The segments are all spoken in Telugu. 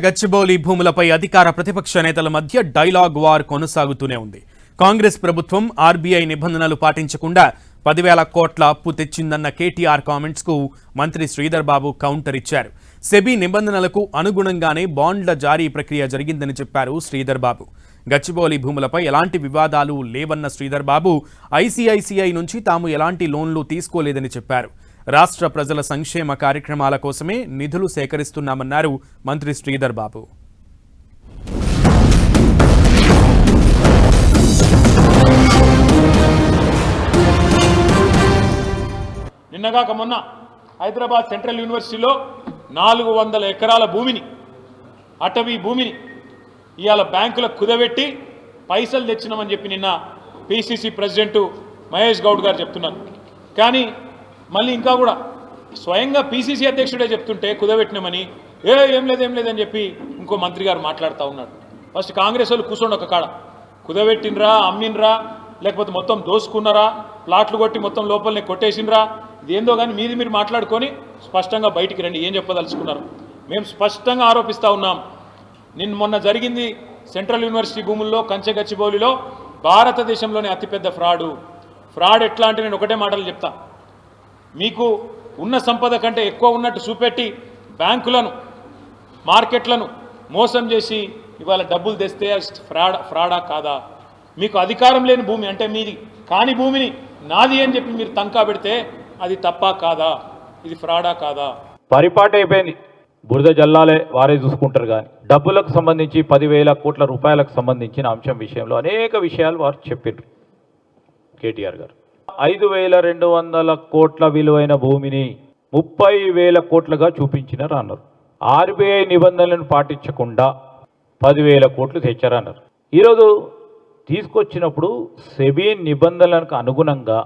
గచ్చిబౌలి భూములపై అధికార ప్రతిపక్ష నేతల మధ్య డైలాగ్ వార్ కొనసాగుతూనే ఉంది. కాంగ్రెస్ ప్రభుత్వం ఆర్బీఐ నిబంధనలు పాటించకుండా 10,000 కోట్ల అప్పు తెచ్చిందన్న కేటీఆర్ కామెంట్స్ కు మంత్రి శ్రీధర్ బాబు కౌంటర్ ఇచ్చారు. సెబీ నిబంధనలకు అనుగుణంగానే బాండ్ల జారీ ప్రక్రియ జరిగిందని చెప్పారు శ్రీధర్ బాబు. గచ్చిబౌలి భూములపై ఎలాంటి వివాదాలు లేవన్న శ్రీధర్ బాబు ఐసీఐసీఐ నుంచి తాము ఎలాంటి లోన్లు తీసుకోలేదని చెప్పారు. రాష్ట్ర ప్రజల సంక్షేమ కార్యక్రమాల కోసమే నిధులు సేకరిస్తున్నామన్నారు మంత్రి శ్రీధర్ బాబు. నిన్నగాక మొన్న హైదరాబాద్ సెంట్రల్ యూనివర్సిటీలో 400 ఎకరాల భూమిని, అటవీ భూమిని ఇవాళ బ్యాంకులకు కుదబెట్టి పైసలు తెచ్చినామని చెప్పి నిన్న పిసిసి ప్రెసిడెంట్ మహేష్ గౌడ్ గారు చెప్తున్నారు. కానీ మళ్ళీ ఇంకా కూడా స్వయంగా పిసిసి అధ్యక్షుడే చెప్తుంటే కుదబెట్టినామని ఏం లేదని చెప్పి ఇంకో మంత్రి గారు మాట్లాడుతూ ఉన్నాడు. ఫస్ట్ కాంగ్రెస్ వాళ్ళు కూర్చోండి ఒక కాడ, కుదబెట్టినరా, అమ్మినరా, లేకపోతే మొత్తం దోసుకున్నారా, ప్లాట్లు కొట్టి మొత్తం లోపలనే కొట్టేసినరా, ఇదేందో కానీ మీరు మాట్లాడుకొని స్పష్టంగా బయటికి రండి, ఏం చెప్పదలుచుకున్నారు. మేము స్పష్టంగా ఆరోపిస్తూ ఉన్నాం. మొన్న జరిగింది సెంట్రల్ యూనివర్సిటీ భూముల్లో కంచె గచ్చిబౌలిలో భారతదేశంలోనే అతిపెద్ద ఫ్రాడ్ ఎట్లా అంటే నేను ఒకటే మాటలు చెప్తా. మీకు ఉన్న సంపద కంటే ఎక్కువ ఉన్నట్టు చూపెట్టి బ్యాంకులను, మార్కెట్లను మోసం చేసి ఇవాళ డబ్బులు తెస్తే ఫ్రాడా కాదా? మీకు అధికారం లేని భూమి అంటే మీది కాని భూమిని నాది అని చెప్పి మీరు తంకా పెడితే అది తప్పా కాదా? ఇది ఫ్రాడా కాదా? పరిపాటి అయిపోయింది. బురద జల్లాలే వారే చూసుకుంటారు. కానీ డబ్బులకు సంబంధించి 10,000 కోట్ల రూపాయలకు సంబంధించిన అంశం విషయంలో అనేక విషయాలు వారు చెప్పారు. కేటీఆర్ గారు 5,200 కోట్ల విలువైన భూమిని 30,000 కోట్లుగా చూపించినారు అన్నారు. ఆర్బీఐ నిబంధనలను పాటించకుండా 10,000 కోట్లు తెచ్చారన్నారు. ఈరోజు తీసుకొచ్చినప్పుడు సెబీ నిబంధనలకు అనుగుణంగా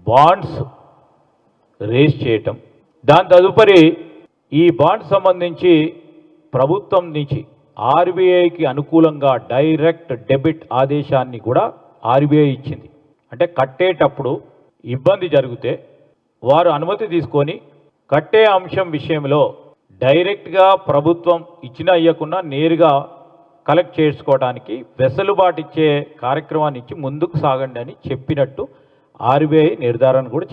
బాండ్స్ రేస్ చేయటం, దాని తదుపరి ఈ బాండ్ సంబంధించి ప్రభుత్వం నుంచి ఆర్బీఐకి అనుకూలంగా డైరెక్ట్ డెబిట్ ఆదేశాన్ని కూడా ఆర్బీఐ ఇచ్చింది. అంటే కట్టేటప్పుడు ఇబ్బంది జరిగితే వారు అనుమతి తీసుకొని కట్టే అంశం విషయంలో డైరెక్ట్గా ప్రభుత్వం ఇచ్చినా ఇవ్వకుండా నేరుగా కలెక్ట్ చేసుకోవడానికి వెసులుబాటు ఇచ్చే కార్యక్రమాన్ని ఇచ్చి ముందుకు సాగండి అని చెప్పినట్టు ఆర్బీఐ నిర్ధారణ కూడా